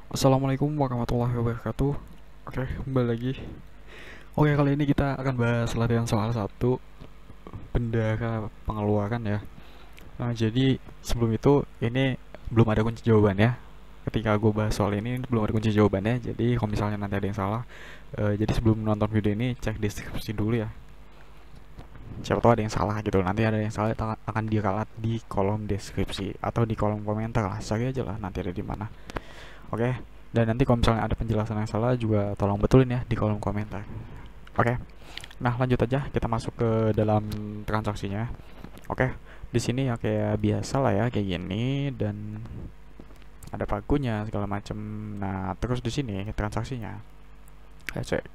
Assalamualaikum warahmatullahi wabarakatuh. Oke, kembali lagi. Oke, kali ini kita akan bahas latihan soal satu bendera pengeluaran ya. Nah, jadi sebelum itu ini belum ada kunci jawabannya. Ketika gue bahas soal ini belum ada kunci jawabannya. Jadi kalau misalnya nanti ada yang salah, jadi sebelum nonton video ini cek deskripsi dulu ya. Siapa tahu ada yang salah gitu. Nanti ada yang salah akan diralat di kolom deskripsi atau di kolom komentar lah. Cari aja lah nanti ada di mana. Oke. Dan nanti kalau misalnya ada penjelasan yang salah juga tolong betulin ya di kolom komentar. Oke. Nah, lanjut aja kita masuk ke dalam transaksinya. Oke. Di sini ya kayak biasa lah ya kayak gini dan ada pagunya segala macam. Nah, terus di sini transaksinya.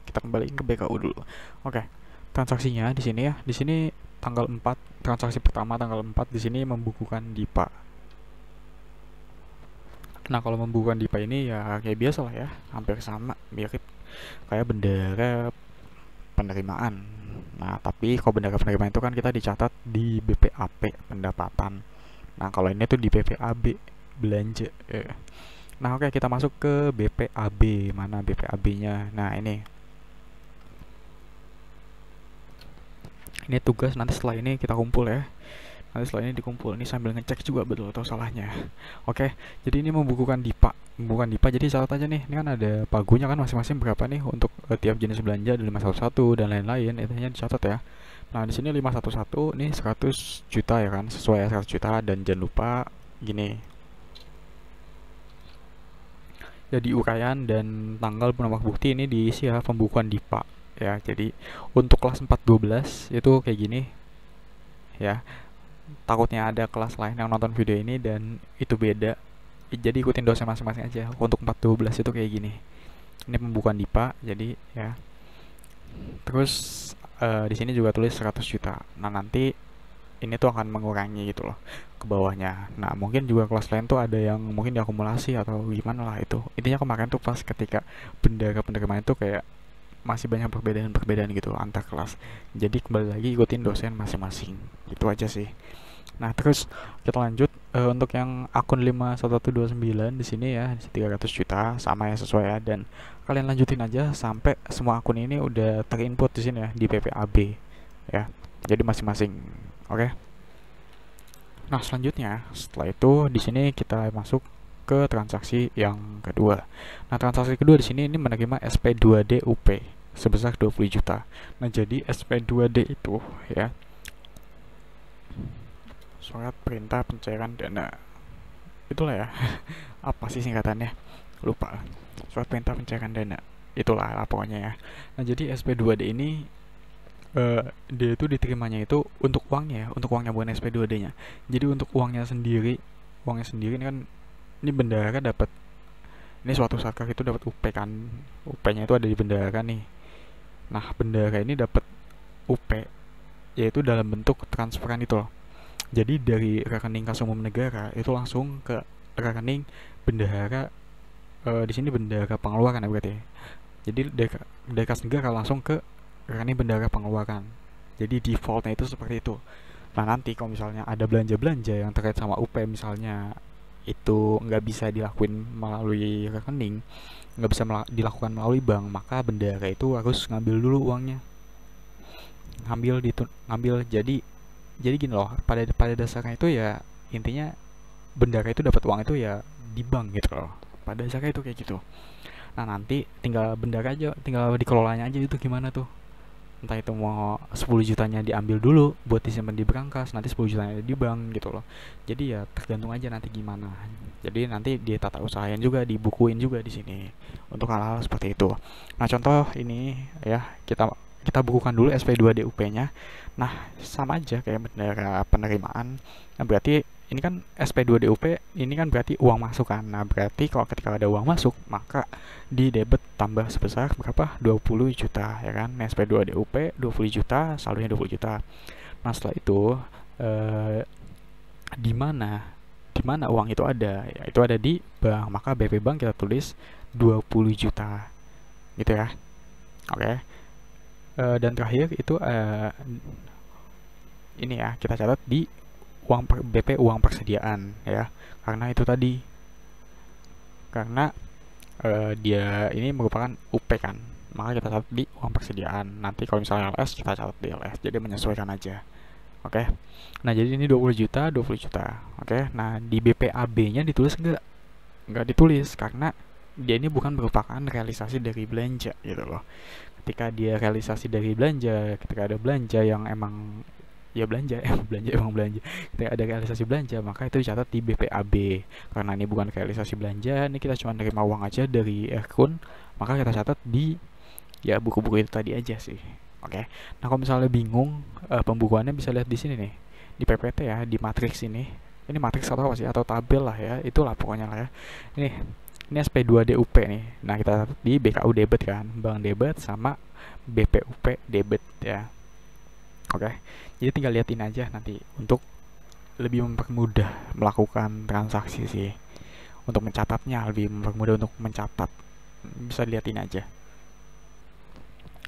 Kita kembaliin ke BKU dulu. Oke. Transaksinya di sini ya. Di sini tanggal 4 transaksi pertama tanggal 4 di sini membukukan DIPA. Nah, kalau membukukan DIPA ini ya kayak biasa lah ya, hampir sama, mirip kayak bendera penerimaan. Nah, tapi kalau bendera penerimaan itu kan kita dicatat di BPAP pendapatan. Nah, kalau ini tuh di BPAB belanja. Nah, oke, kita masuk ke BPAB. Mana BPAB-nya? Nah, ini tugas nanti setelah ini kita kumpul ya. Nanti setelah ini dikumpul. Ini sambil ngecek juga betul atau salahnya. Oke, jadi ini membukukan DIPA. Membukukan DIPA, jadi catat aja nih. Ini kan ada pagunya kan masing-masing berapa nih untuk tiap jenis belanja, ada 511 dan lain-lain. Intinya dicatat ya. Nah, di sini 511 nih 100 juta ya kan, sesuai ya 100 juta dan jangan lupa gini. Jadi uraian dan tanggal penambah bukti ini diisi ya pembukuan DIPA ya. Jadi untuk kelas 412 itu kayak gini ya. Takutnya ada kelas lain yang nonton video ini dan itu beda. Jadi ikutin dosen masing-masing aja. Untuk 412 itu kayak gini. Ini pembukuan DIPA jadi ya. Terus di sini juga tulis 100 juta. Nah, nanti ini tuh akan mengurangi gitu loh ke bawahnya. Nah, mungkin juga kelas lain tuh ada yang mungkin diakumulasi atau gimana lah itu. Intinya kemarin tuh pas ketika bendera penerimaan itu kayak masih banyak perbedaan-perbedaan gitu antar kelas. Jadi kembali lagi ikutin dosen masing-masing. Gitu aja sih. Nah, terus kita lanjut untuk yang akun 51129 di sini ya 300 juta sama ya sesuai ya, dan kalian lanjutin aja sampai semua akun ini udah terinput di sini ya di PPAB ya. Jadi masing-masing. Oke. Nah, selanjutnya setelah itu di sini kita masuk ke transaksi yang kedua. Nah, transaksi kedua di sini ini menerima SP2D UP sebesar 20 juta. Nah, jadi SP2D itu ya surat perintah pencairan dana. Itulah ya. Apa sih singkatannya? Lupa. Surat perintah pencairan dana. Itulah lah pokoknya ya. Nah, jadi SP2D ini dia itu diterimanya itu untuk uangnya, untuk uangnya bukan SP2D-nya. Jadi untuk uangnya sendiri ini kan ini bendahara dapat, ini suatu saat itu dapat UP kan. UP-nya itu ada di bendahara nih. Nah, bendahara ini dapat UP yaitu dalam bentuk transferan itu loh. Jadi dari rekening kas umum negara itu langsung ke rekening bendahara, di sini bendahara pengeluaran ya berarti. Jadi dari kas negara langsung ke rekening bendahara pengeluaran. Jadi defaultnya itu seperti itu. Nah, nanti kalau misalnya ada belanja-belanja yang terkait sama UP misalnya itu nggak bisa dilakuin melalui rekening, nggak bisa dilakukan melalui bank, maka bendahara itu harus ngambil dulu uangnya, ngambil. Jadi gini loh, pada dasarnya itu ya intinya bendahara itu dapat uang itu ya di bank gitu loh. Pada dasarnya itu kayak gitu. Nah, nanti tinggal bendahara aja, tinggal dikelolanya aja itu gimana tuh. Entah itu mau 10 jutanya diambil dulu buat disimpan di berangkas, nanti 10 jutanya di bank gitu loh. Jadi ya tergantung aja nanti gimana. Jadi nanti ditata usahain juga, dibukuin juga di sini untuk hal-hal seperti itu. Nah, contoh ini ya, kita bukukan dulu SP2DUP-nya. Nah, sama aja kayak bendera penerimaan. Nah, berarti ini kan SP2DUP ini kan berarti uang masuk kan. Nah, berarti kalau ketika ada uang masuk, maka di debit tambah sebesar berapa? 20 juta ya kan. SP2DUP 20 juta, saldonya 20 juta. Nah, setelah itu di mana uang itu ada? Ya, itu ada di bank. Maka BP Bank kita tulis 20 juta. Gitu ya. Oke. Dan terakhir itu ini ya, kita catat di BP uang persediaan ya. Karena itu tadi. Karena dia ini merupakan UP kan, maka kita catat di uang persediaan. Nanti kalau misalnya LS kita catat di LS, jadi menyesuaikan aja. Oke. Nah, jadi ini 20 juta, 20 juta. Oke. Nah, di BPAB-nya ditulis enggak? Enggak ditulis karena dia ini bukan merupakan realisasi dari belanja gitu loh. Ketika dia realisasi dari belanja, ketika ada belanja yang emang ya belanja, belanja emang belanja. Ketika ada realisasi belanja, maka itu dicatat di BPAB. Karena ini bukan realisasi belanja, ini kita cuma nerima uang aja dari akun, maka kita catat di ya buku-buku itu tadi aja sih. Oke. Nah, kalau misalnya bingung pembukuannya bisa lihat di sini nih. Di PPT ya, di matriks ini. Ini matriks atau apa sih? Atau tabel lah ya. Itulah pokoknya lah ya. Ini SP2DUP nih. Nah, kita di BKU debit kan, bank debit sama BPUP debit ya. Oke. Jadi tinggal liatin aja nanti untuk lebih mempermudah melakukan transaksi sih. Untuk mencatatnya lebih mempermudah untuk mencatat. Bisa diliatin aja.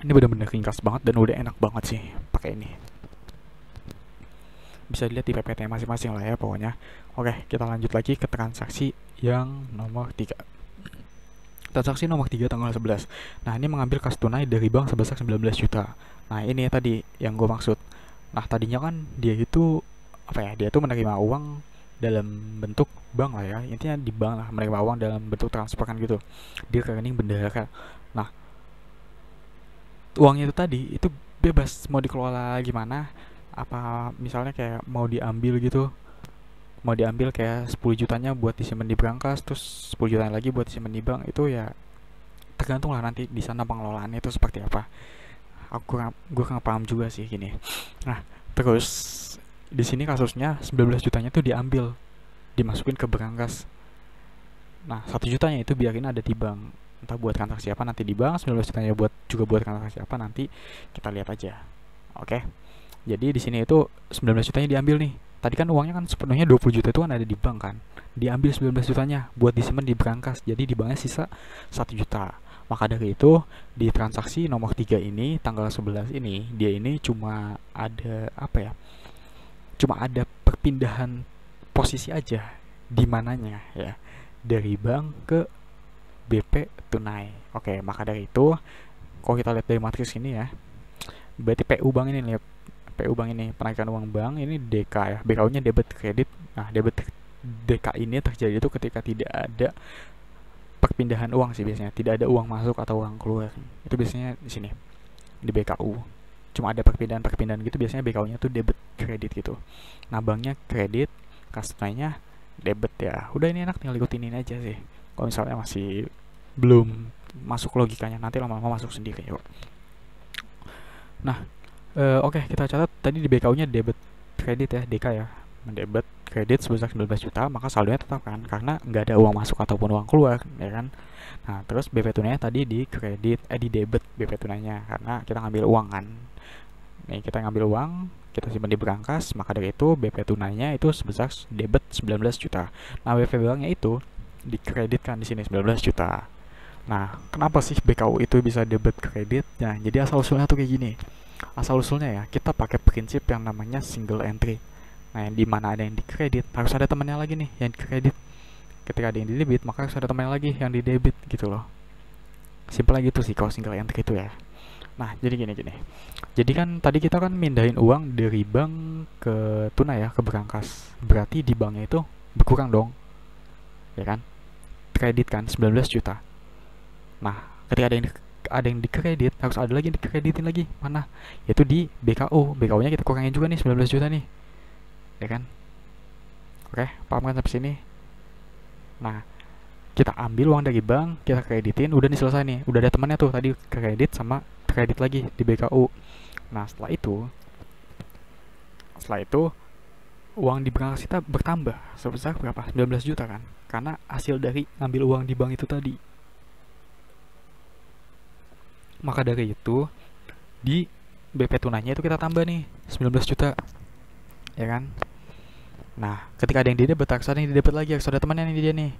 Ini benar-benar ringkas banget dan udah enak banget sih pakai ini. Bisa dilihat di PPT masing-masing lah ya pokoknya. Oke, kita lanjut lagi ke transaksi yang nomor 3. Transaksi nomor 3 tanggal 11. Nah, ini mengambil kas tunai dari bank sebesar 19 juta. Nah, ini ya tadi yang gue maksud. Nah, tadinya kan dia itu apa ya? Dia tuh menerima uang dalam bentuk bank lah ya. Intinya di bank lah, menerima uang dalam bentuk transferan gitu. Dia ke rekening bendahara. Nah, uangnya itu tadi itu bebas mau dikelola gimana, apa misalnya kayak mau diambil gitu, mau diambil kayak 10 jutanya buat disimpan di brankas, terus 10 jutanya lagi buat disimpan di bank, itu ya tergantung lah nanti di sana pengelolaannya itu seperti apa. Gue kurang paham juga sih gini. Nah, terus di sini kasusnya 19 jutanya tuh diambil, dimasukin ke brankas. Nah, 1 jutanya itu biarin ada di bank, entah buat transaksi apa nanti di bank, 19 jutanya juga buat transaksi apa nanti kita lihat aja. Oke. Jadi di sini itu 19 jutanya diambil nih. Tadi kan uangnya kan sepenuhnya 20 juta itu kan ada di bank kan. Diambil 19 jutanya buat disimpan di brankas. Jadi di banknya sisa 1 juta. Maka dari itu di transaksi nomor 3 ini tanggal 11 ini dia ini cuma ada apa ya? Cuma ada perpindahan posisi aja di mananya ya. Dari bank ke BP tunai. Oke, maka dari itu kalau kita lihat dari matriks ini ya, berarti PU bank ini lihat, PU bank ini penarikan uang bank ini DK ya, BKU-nya debit kredit. Nah, debit DK ini terjadi itu ketika tidak ada perpindahan uang sih biasanya, tidak ada uang masuk atau uang keluar. Itu biasanya di sini di BKU. Cuma ada perpindahan gitu, biasanya BKU-nya tuh debit kredit gitu. Nah, banknya kredit, kas tunainya debit ya. Udah, ini enak, tinggal ikutin ini aja sih. Kalau misalnya masih belum masuk logikanya, nanti lama-lama masuk sendiri yuk. Nah, oke, kita catat tadi di BKU-nya debit kredit ya, DK ya, mendebit kredit sebesar 19 juta, maka saldonya tetap kan, karena nggak ada uang masuk ataupun uang keluar, ya kan. Nah, terus BP tunainya tadi di kredit, di debit BP tunainya, karena kita ngambil uang kan. Nih, kita ngambil uang, kita simpan di brankas, maka dari itu BP tunainya itu sebesar debit 19 juta. Nah, BP banknya itu dikreditkan di sini 19 juta. Nah, kenapa sih BKU itu bisa debit kredit? Nah, jadi asal usulnya tuh kayak gini. Asal usulnya ya, kita pakai prinsip yang namanya single entry. Nah, yang dimana ada yang dikredit, harus ada temannya lagi nih yang dikredit. Ketika ada yang di debit, maka harus ada temannya lagi yang di debit gitu loh. Simpel aja gitu sih kalau single entry itu ya. Nah, jadi gini. Jadi kan tadi kita kan mindahin uang dari bank ke tunai ya, ke brankas. Berarti di banknya itu berkurang dong. Ya kan? Kredit kan 19 juta. Nah, ketika ada yang dikredit, harus ada lagi yang dikreditin lagi. Mana? Yaitu di BKU. BKU-nya kita kurangin juga nih 19 juta nih. Ya kan? Oke, paham kan sampai sini? Nah, kita ambil uang dari bank, kita kreditin, udah nih selesai nih. Udah ada temannya tuh tadi kredit sama kredit lagi di BKU. Nah, setelah itu uang di brankas kita bertambah sebesar berapa? 19 juta kan? Karena hasil dari ngambil uang di bank itu tadi. Maka dari itu di BP tunainya itu kita tambah nih 19 juta. Ya kan? Nah, ketika ada yang di debit, harus ada yang di debit lagi, harus ada temannya nih dia nih.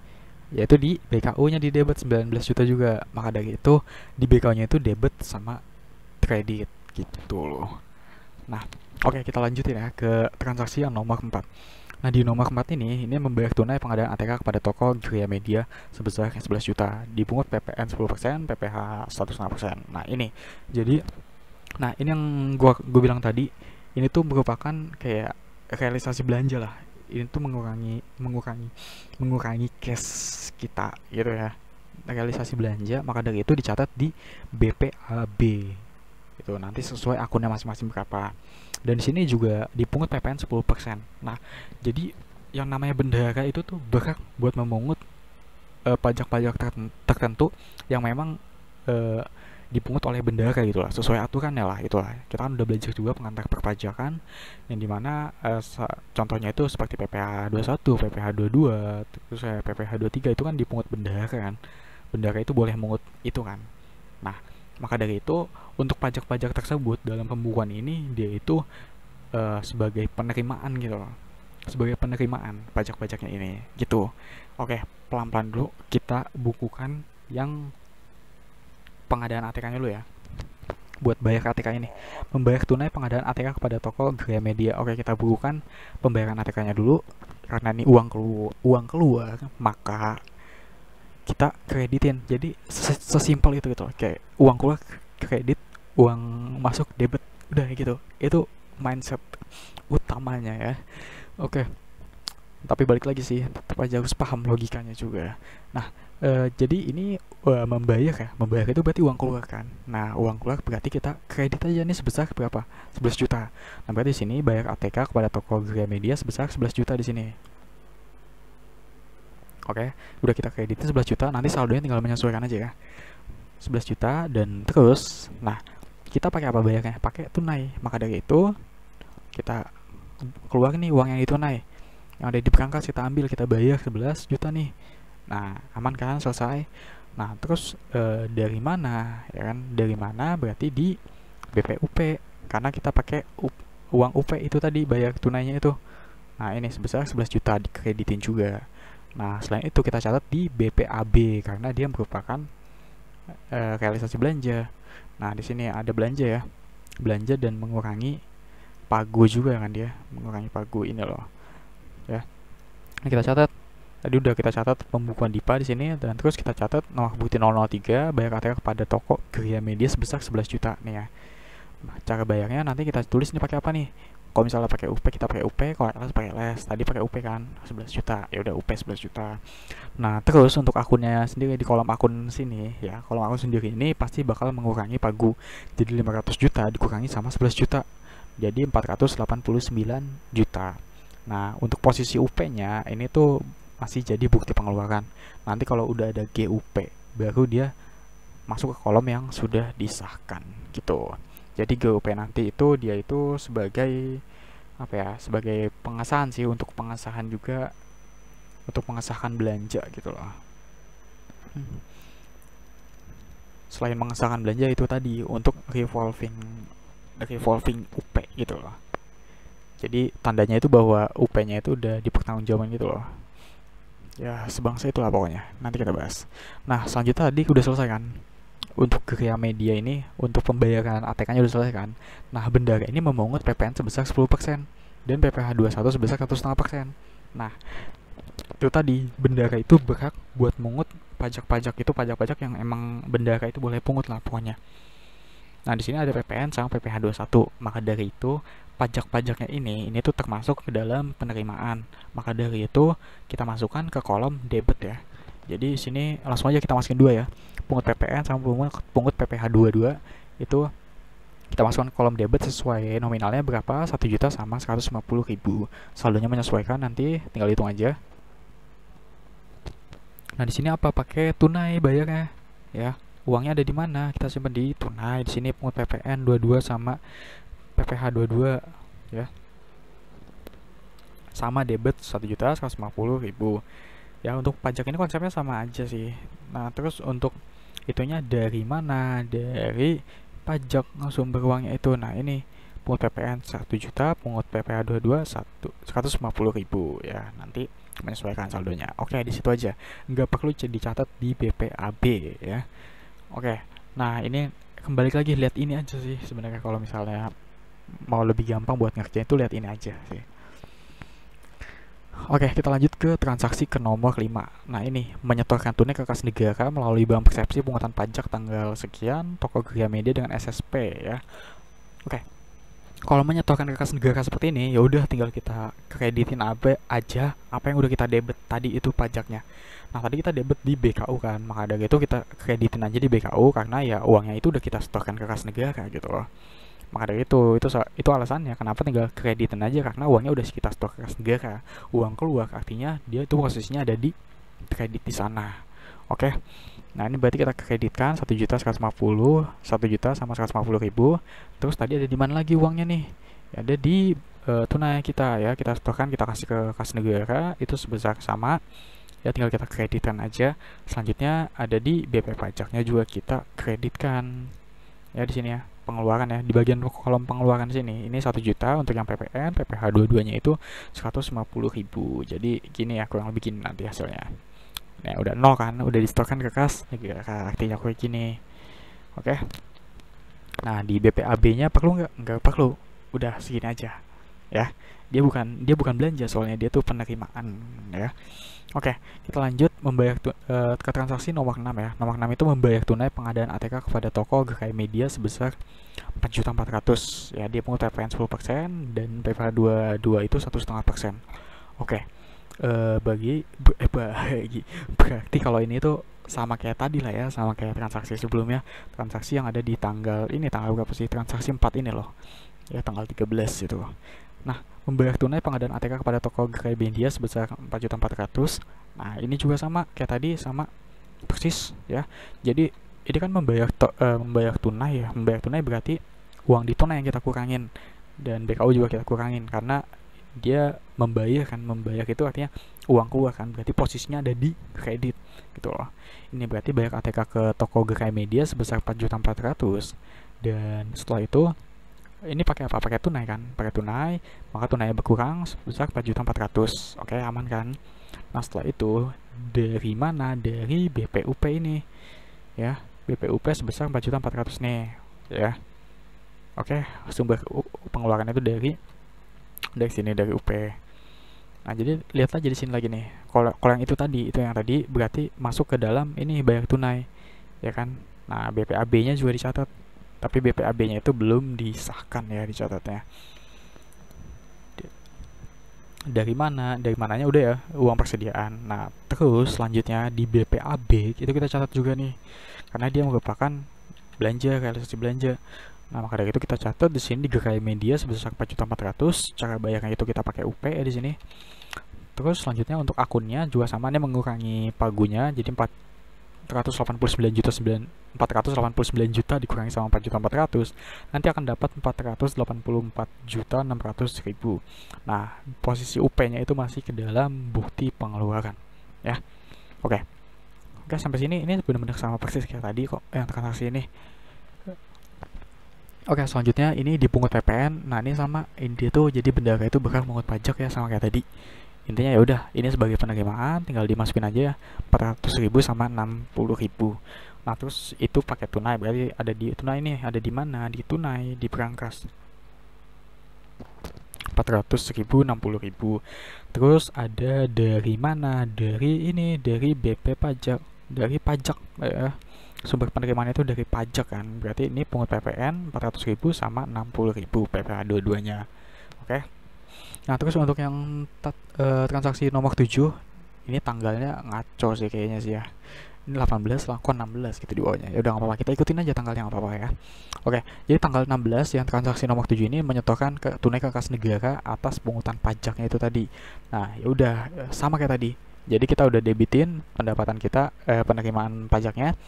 Yaitu di BKU-nya di debit 19 juta juga. Maka dari itu di BKU-nya itu debit sama kredit gitu loh. Nah, oke, kita lanjutin ya ke transaksi yang nomor 4. Nah, di nomor 4 ini membayar tunai pengadaan ATK kepada toko Gramedia sebesar 11 juta, dipungut PPN 10%, PPh 1,5%. Nah, ini. Jadi, nah ini yang gua bilang tadi, ini tuh merupakan kayak realisasi belanja lah. Ini tuh mengurangi cash kita gitu ya. Realisasi belanja, maka dari itu dicatat di BPAB. Itu nanti sesuai akunnya masing-masing berapa. Dan di sini juga dipungut PPN 10%. Nah, jadi yang namanya bendahara itu tuh berhak buat memungut pajak-pajak tertentu yang memang eh, dipungut oleh bendahara gitu lah, sesuai aturannya lah. Itulah, kita kan udah belajar juga pengantar perpajakan yang dimana contohnya itu seperti PPh 21, PPh 22, terus PPh 23 itu kan dipungut bendahara kan. Bendahara itu boleh mungut itu kan. Nah, maka dari itu untuk pajak-pajak tersebut dalam pembukuan ini dia itu sebagai penerimaan gitu loh. Sebagai penerimaan pajak-pajaknya ini gitu. Oke, pelan-pelan dulu kita bukukan yang pengadaan ATK-nya dulu ya. Buat bayar ATK ini, membayar tunai pengadaan ATK kepada toko Gramedia. Oke, kita bukukan pembayaran ATK-nya dulu. Karena ini uang keluar, maka kita kreditin. Jadi sesimpel itu gitu. Kayak uang keluar kredit, uang masuk debit, udah gitu. Itu mindset utamanya ya. Oke, tapi balik lagi sih, tetap aja harus paham logikanya juga. Nah, jadi ini membayar ya, membayar itu berarti uang keluar kan. Nah, uang keluar berarti kita kredit aja nih sebesar berapa? 11 juta. Nah, berarti di sini bayar ATK kepada toko Gramedia sebesar 11 juta di sini. Oke, udah kita kreditin 11 juta, nanti saldonya tinggal menyesuaikan aja ya. 11 juta dan terus, nah kita pakai apa bayarnya? Pakai tunai. Maka dari itu kita keluar nih uang yang ditunai. Yang ada di perangkas kita ambil, kita bayar 11 juta nih. Nah, aman kan? Selesai. Nah, terus dari mana? Ya kan? Dari mana? Berarti di BPUP. Karena kita pakai uang UP itu tadi, bayar tunainya itu. Nah, ini sebesar 11 juta dikreditin juga. Nah, selain itu kita catat di BPAB karena dia merupakan realisasi belanja. Nah, di sini ada belanja ya. Belanja dan mengurangi pagu juga kan dia, mengurangi pagu ini loh. Ya. Ini kita catat. Tadi udah kita catat pembukuan DIPA di sini dan terus kita catat nomor bukti 003 bayar ATK kepada toko Gramedia sebesar 11 juta nih ya. Nah, cara bayarnya nanti kita tulis ini pakai apa nih? Kalau misalnya pakai UP kita pakai UP, kalau LS pakai LS. Tadi pakai UP kan 11 juta. Ya udah UP 11 juta. Nah, terus untuk akunnya sendiri di kolom akun sini ya, kolom akun sendiri ini pasti bakal mengurangi pagu. Jadi 500 juta dikurangi sama 11 juta. Jadi 489 juta. Nah, untuk posisi UP-nya ini tuh masih jadi bukti pengeluaran. Nanti kalau udah ada GUP baru dia masuk ke kolom yang sudah disahkan gitu. Jadi GUP nanti itu dia itu sebagai apa ya? Sebagai pengesahan sih, untuk pengesahan juga, untuk mengesahkan belanja gitu loh. Selain mengesahkan belanja itu tadi untuk revolving UP gitu loh. Jadi tandanya itu bahwa UP-nya itu udah dipertanggungjawabkan gitu loh. Ya, sebangsa itulah pokoknya. Nanti kita bahas. Nah, selanjutnya tadi udah selesai kan? Untuk Gramedia ini, untuk pembayaran ATK-nya udah selesai kan. Nah, bendahara ini memungut PPN sebesar 10% dan PPh 21 sebesar 1,5%. Nah, itu tadi bendahara itu berhak buat mungut pajak-pajak, itu pajak-pajak yang emang bendahara itu boleh pungut lah pokoknya. Nah, di sini ada PPN sama PPh 21. Maka dari itu pajak-pajaknya ini tuh termasuk ke dalam penerimaan. Maka dari itu kita masukkan ke kolom debit ya. Jadi di sini langsung aja kita masukin dua ya. Pungut PPN sama pungut PPh 22 itu kita masukkan kolom debit sesuai nominalnya berapa, 1 juta sama 150.000. Saldonya menyesuaikan, nanti tinggal hitung aja. Nah, di sini apa? Pakai tunai bayarnya ya. Uangnya ada di mana? Kita simpan di tunai. Di sini pungut PPN 22 sama PPh 22 ya. Sama debit 1.150.000. Ya, untuk pajak ini konsepnya sama aja sih. Nah, terus untuk itunya dari mana? Dari pajak sumber uangnya itu. Nah, ini pungut PPN 1 juta, pungut PPh 22 150.000 ya. Nanti menyesuaikan saldonya. Oke, di situ aja. Nggak perlu dicatat di BPAB ya. Oke. Nah, ini kembali lagi lihat ini aja sih sebenarnya, kalau misalnya mau lebih gampang buat ngerjain itu lihat ini aja sih. Oke, kita lanjut ke transaksi ke nomor 5. Nah, ini menyetorkan tunai ke kas negara melalui bank persepsi pungutan pajak tanggal sekian, toko Gramedia dengan SSP ya. Oke. Kalau menyetorkan ke kas negara seperti ini, ya udah tinggal kita kreditin apa aja apa yang udah kita debit tadi itu pajaknya. Nah, tadi kita debit di BKU kan, maka dari itu kita kreditin aja di BKU karena ya uangnya itu udah kita setorkan ke kas negara gitu loh. Maka dari itu alasannya kenapa tinggal kreditin aja karena uangnya udah kita stok ke kas negara. Uang keluar artinya dia itu posisinya ada di kredit di sana. Oke. Nah, ini berarti kita kreditkan 1.150, 1 juta sama 150.000. Terus tadi ada di mana lagi uangnya nih? Ya, ada di tunai kita ya. Kita setorkan, kita kasih ke kas negara itu sebesar sama. Ya, tinggal kita kreditkan aja. Selanjutnya ada di BP pajaknya juga kita kreditkan. Ya, di sini ya, pengeluaran ya. Di bagian kolom pengeluaran sini, ini 1 juta untuk yang PPN, PPh 22-nya itu 150.000. Jadi gini ya, kurang lebih gini nanti hasilnya. Nah, udah 0 kan, udah disetorkan ke kas negara, artinya kayak gini. Oke. Nah, di BPAB-nya perlu nggak? Nggak perlu. Udah segini aja. Ya. Dia bukan belanja soalnya dia tuh penerimaan ya. Oke, kita lanjut membayar ke transaksi nomor 6 ya. Nomor 6 itu membayar tunai pengadaan ATK kepada toko Gramedia sebesar 4.400.000. Ya, dia pungut PPN 10% dan PPh 22 itu 1,5%. Oke. Bagi berarti kalau ini tuh sama kayak tadi lah ya, sama kayak transaksi sebelumnya, transaksi yang ada di tanggal berapa sih, transaksi 4 ini loh ya, tanggal 13 itu. Nah, membayar tunai pengadaan ATK kepada toko Gramedia sebesar 4.400.000. Nah, ini juga sama kayak tadi, sama persis ya. Jadi ini kan membayar tunai ya. Membayar tunai berarti uang di tunai yang kita kurangin dan BKU juga kita kurangin karena dia membayar kan, membayar itu artinya uang keluar kan, berarti posisinya ada di kredit gitu loh. Ini berarti bayar ATK ke toko Gramedia sebesar 4.400.000 dan setelah itu ini pakai apa? Pakai tunai kan? Pakai tunai, maka tunainya berkurang sebesar 4.400.000. Oke, aman kan? Nah, setelah itu dari mana? Dari BPUP ini. Ya, BPUP sebesar 4.400.000 nih, ya. Oke, sumber pengeluarannya itu dari sini, dari UP. Nah, jadi lihatlah jadi sini lagi nih. Kalau yang itu yang tadi berarti masuk ke dalam ini bayar tunai, ya kan? Nah, BPAB-nya juga dicatat. Tapi BPAB-nya itu belum disahkan ya, dicatatnya. Dari mana? Dari mananya udah ya, uang persediaan. Nah, terus selanjutnya di BPAB itu kita catat juga nih. Karena dia merupakan belanja, realisasi belanja. Nah, maka dari itu kita catat di sini di Gramedia sebesar 4.400.000. Cara bayarnya itu kita pakai UP ya di sini. Terus selanjutnya untuk akunnya juga sama, nih mengurangi pagunya jadi 489 juta dikurangi sama 4.400.000 nanti akan dapat 484.600.000. Nah, posisi UP-nya itu masih ke dalam bukti pengeluaran ya. Oke, sampai sini ini benar-benar sama persis kayak tadi kok yang transaksi ini. Oke, selanjutnya ini dipungut PPN. Nah, ini sama, ini tuh jadi bendara itu berhak mengungut pajak ya, sama kayak tadi. Intinya ya udah, ini sebagai penerimaan tinggal dimasukin aja ya, 400.000 sama 60.000. Nah, terus itu pakai tunai, berarti ada di tunai nih, ada di mana? Di tunai, di perangkas 400.000, 60.000. Terus ada dari mana? Dari ini, dari BP pajak, dari pajak ya. Sumber penerimaan itu dari pajak kan, berarti ini pungut PPN 400.000 sama 60.000 PPh dua-duanya. Oke. Nah, terus untuk yang transaksi nomor 7 ini tanggalnya ngaco sih kayaknya sih ya. Ini 18 lah, kok 16 gitu di bawahnya. Ya udah nggak apa-apa, kita ikutin aja tanggalnya, nggak apa-apa ya. Oke, jadi tanggal 16 yang transaksi nomor 7 ini menyetorkan tunai ke kas negara atas pungutan pajaknya itu tadi. Nah, ya udah sama kayak tadi. Jadi kita udah debitin pendapatan kita, penerimaan pajaknya.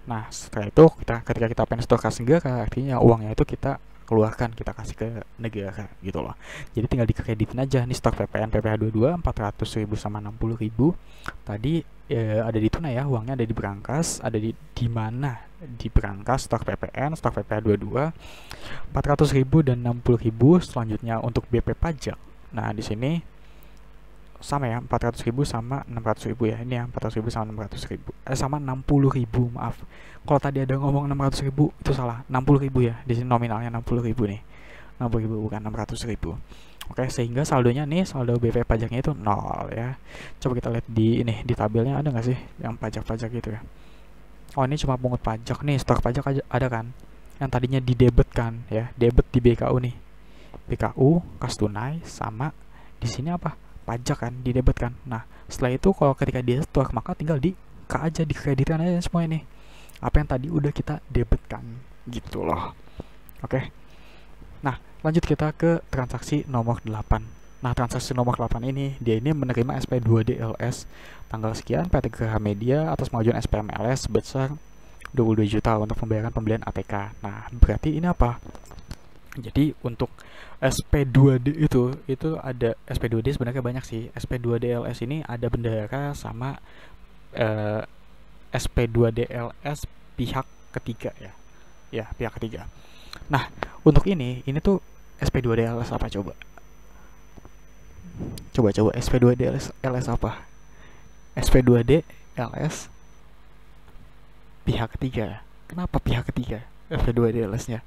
Nah, setelah itu ketika kita pengen setor kas negara, artinya uangnya itu kita keluarkan, kita kasih ke negara gitu loh. Jadi tinggal dikreditin aja nih, stok PPN PPh 22 400.000 sama 60.000. Tadi ada di tunai ya, uangnya ada di berangkas, ada di mana? Di berangkas stok PPN, stok PPh 22 400.000 dan 60.000. Selanjutnya untuk BP pajak. Nah, di sini sama ya, 400.000 sama 600.000 ya. Ini ya 400.000 sama 600.000 sama 60.000, maaf. Kalau tadi ada ngomong 600.000 itu salah, 60.000 ya. Di sini nominalnya 60.000 nih. 60.000 bukan 600.000. Oke, sehingga saldonya nih, saldo BP pajaknya itu 0 ya. Coba kita lihat di ini, di tabelnya ada nggak sih yang pajak-pajak gitu ya. Oh, ini cuma pungut pajak nih, stok pajak aja ada kan. Yang tadinya di debit kan ya, debit di BKU nih. BKU, kas tunai, sama di sini apa? Pajak kan, di debit kan. Nah, setelah itu kalau ketika dia stok, maka tinggal di K aja, dikreditkan aja semua ini. Apa yang tadi udah kita debitkan gitu loh. Oke. Nah, lanjut kita ke transaksi nomor 8. Nah, transaksi nomor 8 ini, dia ini menerima SP2DLS tanggal sekian PT Graha Media atas pengajuan SPMLS sebesar 22 juta untuk pembayaran pembelian ATK. Nah, berarti ini apa? Jadi untuk SP2D itu ada SP2D sebenarnya banyak sih. SP2DLS ini ada bendahara sama SP2DLS pihak ketiga ya. Ya, pihak ketiga. Nah, untuk ini tuh SP2DLS apa coba? Coba SP2DLS apa? SP2DLS pihak ketiga. Kenapa pihak ketiga SP2DLS-nya?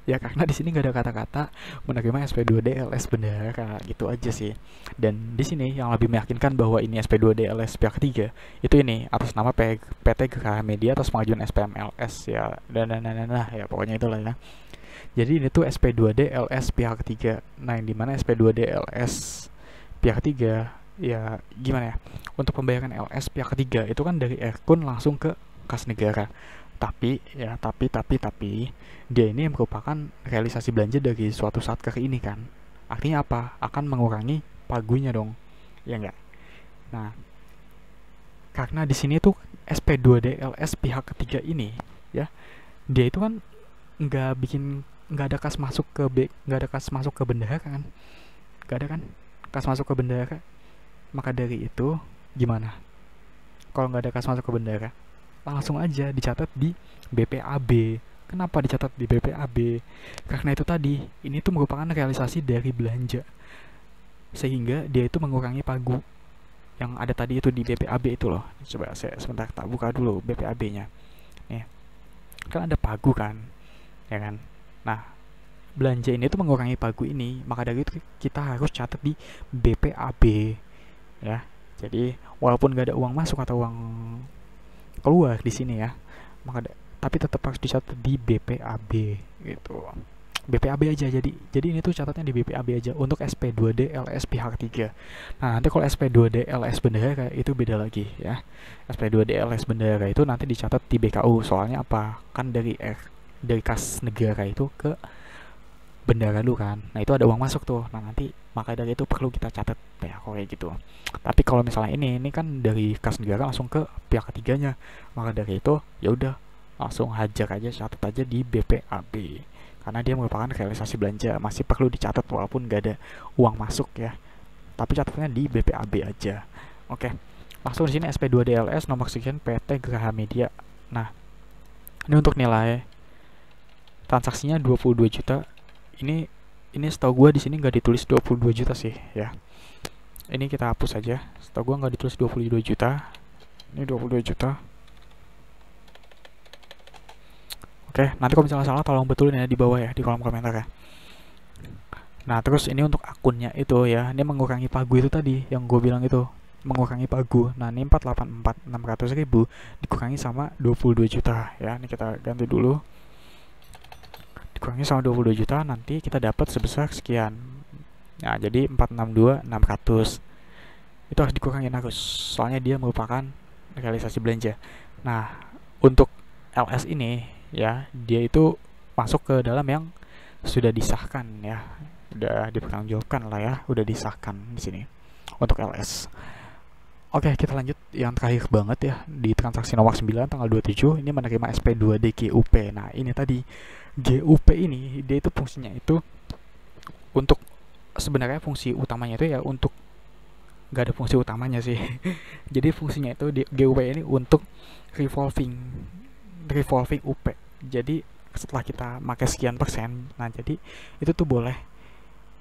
Ya karena di sini nggak ada kata-kata menerima SP2DLS bendahara gitu aja sih. Dan di sini yang lebih meyakinkan bahwa ini SP2DLS pihak ketiga itu ini atas nama PT Graha Media atas pengajuan SPMLS ya, dan ya pokoknya itulah ya. Jadi ini tuh SP2DLS pihak ketiga. Nah, yang dimana SP2DLS pihak ketiga ya gimana ya? Untuk pembayaran LS pihak ketiga itu kan dari akun langsung ke kas negara. Tapi dia ini merupakan realisasi belanja dari suatu saat ke ini kan. Artinya apa? Akan mengurangi pagunya dong. Ya enggak? Nah, karena di sini tuh SP2DLS pihak ketiga ini ya, dia itu kan nggak ada kas masuk ke nggak ada kas masuk ke bendahara kan, nggak ada kan kas masuk ke bendahara. Maka dari itu gimana kalau nggak ada kas masuk ke bendahara? Langsung aja dicatat di BPAB. Kenapa dicatat di BPAB? Karena itu tadi, ini tuh merupakan realisasi dari belanja, sehingga dia itu mengurangi pagu yang ada tadi itu di BPAB itu loh. Coba saya sebentar tak buka dulu BPAB-nya. Nih, kan ada pagu kan, ya kan? Nah, belanja ini tuh mengurangi pagu ini, maka dari itu kita harus catat di BPAB ya. Jadi walaupun gak ada uang masuk atau uang keluar di sini ya, tapi tetap harus dicatat di BPAB gitu. BPAB aja, jadi ini tuh catatnya di BPAB aja untuk SP2DLS pihak ketiga. Nah, nanti kalau SP2DLS bendahara itu beda lagi ya. SP2DLS bendahara itu nanti dicatat di BKU. Soalnya apa? Kan dari kas negara itu ke bendahara dulu kan. Nah, itu ada uang masuk tuh. Nah, nanti maka dari itu perlu kita catat ya kayak gitu. Tapi kalau misalnya ini kan dari kas negara langsung ke pihak ketiganya, maka dari itu ya udah langsung hajar aja, catat aja di BPAB karena dia merupakan realisasi belanja, masih perlu dicatat walaupun gak ada uang masuk ya, tapi catatnya di BPAB aja. Oke, langsung di sini SP2DLS nomor sekian PT Graha Media. Nah, ini untuk nilai transaksinya 22 juta. Ini setahu gue di sini nggak ditulis 22 juta sih ya. Ini kita hapus aja. Setahu gue nggak ditulis 22 juta. Ini 22 juta. Oke, nanti kalau misalnya salah tolong betulin ya di bawah ya, di kolom komentar ya. Nah, terus ini untuk akunnya itu ya, ini mengurangi pagu itu tadi yang gue bilang itu, mengurangi pagu. Nah, ini 484.600.000 dikurangi sama 22 juta ya. Ini kita ganti dulu. Dikurangi sama 22 juta, nanti kita dapat sebesar sekian. Nah, jadi 462.600. Itu harus dikurangin harus, soalnya dia merupakan realisasi belanja. Nah, untuk LS ini ya, dia itu masuk ke dalam yang sudah disahkan ya, udah dipertanggungjawabkan lah ya, udah disahkan di sini untuk LS. Oke, kita lanjut yang terakhir banget ya, di transaksi nomor 9 tanggal 27 ini menerima SP2D GUP. Nah, ini tadi GUP ini dia itu fungsinya itu untuk, sebenarnya fungsi utamanya itu ya untuk, gak ada fungsi utamanya sih. Jadi fungsinya itu di GUP ini untuk revolving UP. Jadi setelah kita pakai sekian persen, nah jadi itu tuh boleh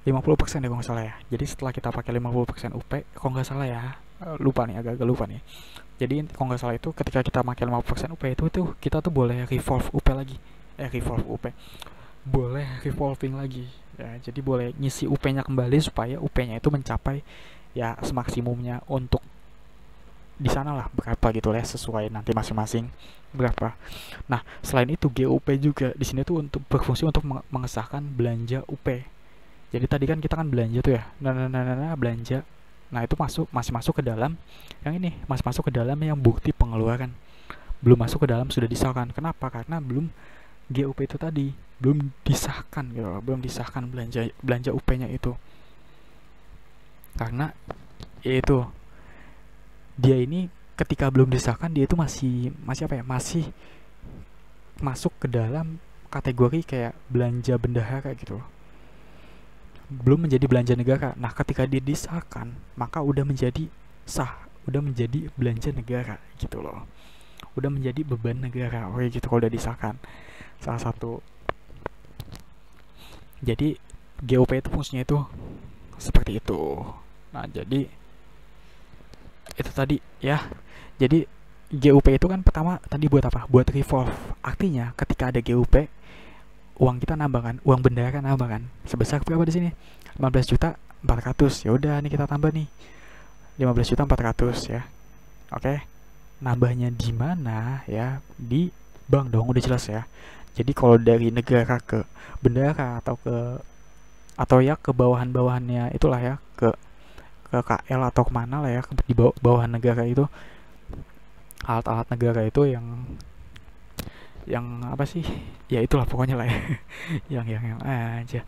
50% ya kalau nggak salah ya. Jadi setelah kita pakai 50% UP, kalau nggak salah ya, lupa nih, agak lupa nih. Jadi kalau nggak salah itu ketika kita pakai 50% UP itu kita tuh boleh revolve UP lagi, revolve UP, boleh revolving lagi. ya. Jadi boleh ngisi UP-nya kembali supaya UP-nya itu mencapai ya semaksimumnya untuk di sana lah berapa gitu lah ya, sesuai nanti masing-masing berapa. Nah, selain itu GUP juga di sini tuh untuk berfungsi untuk mengesahkan belanja UP. Jadi tadi kan kita kan belanja tuh ya. Belanja. Nah, itu masih masuk ke dalam yang ini, masih masuk ke dalam yang bukti pengeluaran. Belum masuk ke dalam sudah disahkan. Kenapa? Karena belum GUP itu tadi belum disahkan gitu loh. Belum disahkan belanja UP-nya itu. Karena itu dia ini ketika belum disahkan dia itu masih apa ya, masih masuk ke dalam kategori kayak belanja bendahara gitu, belum menjadi belanja negara. Nah, ketika dia disahkan maka udah menjadi sah, udah menjadi belanja negara gitu loh, udah menjadi beban negara. Oke gitu kalau udah disahkan. Salah satu, jadi GOP itu fungsinya itu seperti itu. Nah, jadi itu tadi ya. Jadi GUP itu kan pertama tadi buat apa? Buat revolve. Artinya ketika ada GUP, uang kita nambah kan, uang bendara nambah kan. Sebesar berapa di sini? 15.400.000. Ya udah nih kita tambah nih. 15.400.000 ya. Oke. Nambahnya di mana ya? Di bank dong, udah jelas ya. Jadi kalau dari negara ke bendara atau ya ke bawahan-bawahannya itulah ya, ke KL atau kemana lah ya, di bawahan negara itu, alat-alat negara itu yang apa sih ya, itulah pokoknya lah ya. yang aja.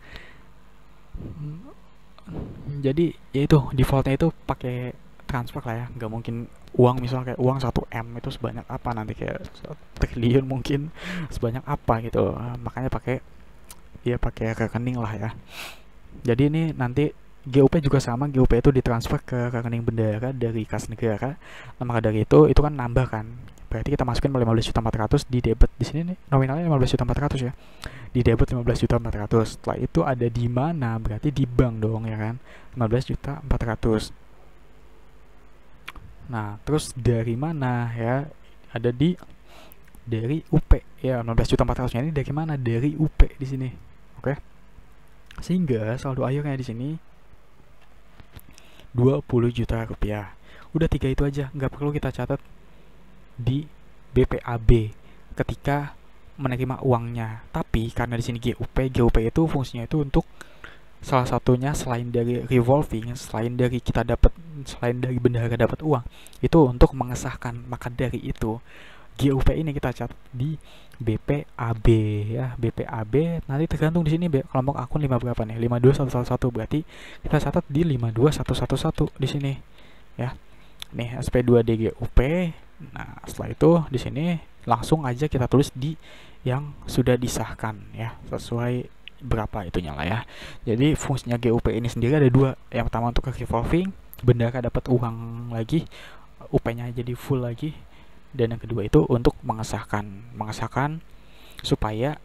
Jadi ya itu defaultnya itu pakai transfer lah ya, nggak mungkin uang, misalnya kayak uang 1 M itu sebanyak apa, nanti kayak 1 triliun mungkin sebanyak apa gitu. Makanya pakai rekening lah ya. Jadi ini nanti GUP juga sama, GUP itu ditransfer ke rekening bendara dari kas negara. Nah, maka dari itu kan nambah kan. Berarti kita masukin 15.400.000 di debit di sini nih, nominalnya 15.400.000 ya. Di debit 15.400.000. Setelah itu ada di mana? Berarti di bank dong ya kan. 15.400.000. Nah, terus dari mana ya? Ada dari UP ya. 15.400.000 ini dari mana? Dari UP di sini. Oke. Sehingga saldo akhirnya di sini 20 juta rupiah. Udah 3 itu aja, nggak perlu kita catat di BPAB ketika menerima uangnya. Tapi karena di sini GUP itu fungsinya itu untuk salah satunya, selain dari revolving, selain dari bendahara dapat uang, itu untuk mengesahkan. Maka dari itu GUP ini kita catat di BPAB ya. BPAB nanti tergantung di sini kelompok akun 5 berapa nih, 52111, berarti kita catat di 52111 di sini ya. Nih SP2D GUP. Nah, setelah itu di sini langsung aja kita tulis di yang sudah disahkan ya, sesuai berapa itunya lah ya. Jadi fungsinya GUP ini sendiri ada dua. Yang pertama untuk revolving, bendara dapat uang lagi, UP-nya jadi full lagi. Dan yang kedua itu untuk mengesahkan supaya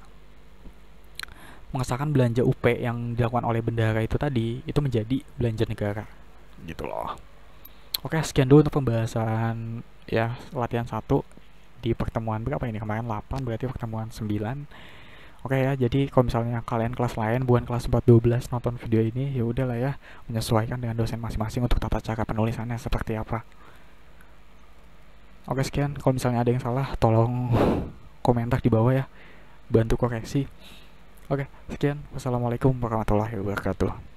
mengesahkan belanja UP yang dilakukan oleh bendara itu tadi itu menjadi belanja negara gitu loh. Oke, sekian dulu untuk pembahasan ya latihan 1 di pertemuan berapa ini kemarin, 8, berarti pertemuan 9. Oke ya, jadi kalau misalnya kalian kelas lain bukan kelas 412 nonton video ini, ya udahlah ya, menyesuaikan dengan dosen masing-masing untuk tata cara penulisannya seperti apa. Oke, sekian. Kalau misalnya ada yang salah, tolong komentar di bawah ya, bantu koreksi. Oke, sekian. Wassalamualaikum warahmatullahi wabarakatuh.